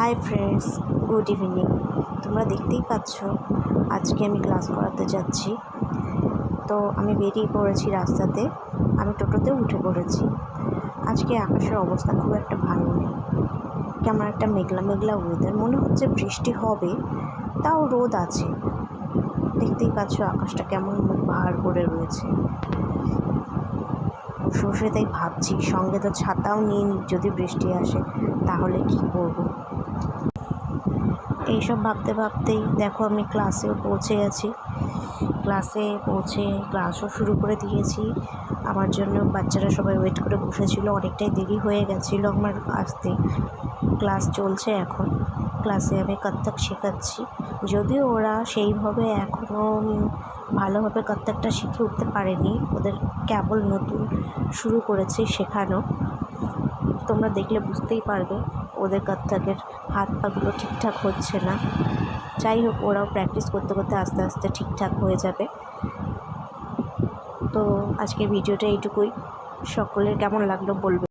Hi friends, good evening. তোমরা দেখতেই পাচ্ছ আজকে আমি ক্লাস করাতে যাচ্ছি। তো আমি বেরিয়ে পড়েছি রাস্তাতে, আমি টোটোতেও উঠে পড়েছি। আজকে আকাশের অবস্থা খুব একটা ভালো নেই, কেমন একটা মেঘলা মেঘলা ওয়েদার, মনে হচ্ছে বৃষ্টি হবে, তাও রোদ আছে। দেখতেই পাচ্ছ আকাশটা কেমন মুখ ভার করে রয়েছে। বসে বসে তাই ভাবছি, সঙ্গে তো ছাতাও নিয়ে নিই, যদি বৃষ্টি আসে তাহলে কি করব। এইসব ভাবতে ভাবতেই দেখো আমি ক্লাসেও পৌঁছে গেছি। ক্লাসে পৌঁছে ক্লাসও শুরু করে দিয়েছি। আমার জন্য বাচ্চারা সবাই ওয়েট করে বসেছিল, অনেকটাই দেরি হয়ে গেছিলো আমার আসতে। ক্লাস চলছে এখন। ক্লাসে আমি কত্থক শেখাচ্ছি, যদিও ওরা সেইভাবে এখনও ভালোভাবে কত্থকটা শিখে উঠতে পারেনি, ওদের কেবল নতুন শুরু করেছে শেখানো। তোমরা দেখলে বুঝতেই পারবে ওদের কত্থকের হাত পাগুলো ঠিকঠাক হচ্ছে না। যাই হোক, ওরাও প্র্যাকটিস করতে করতে আস্তে আস্তে ঠিকঠাক হয়ে যাবে। তো আজকের ভিডিওটা এইটুকুই। সকলের কেমন লাগলো বলবে।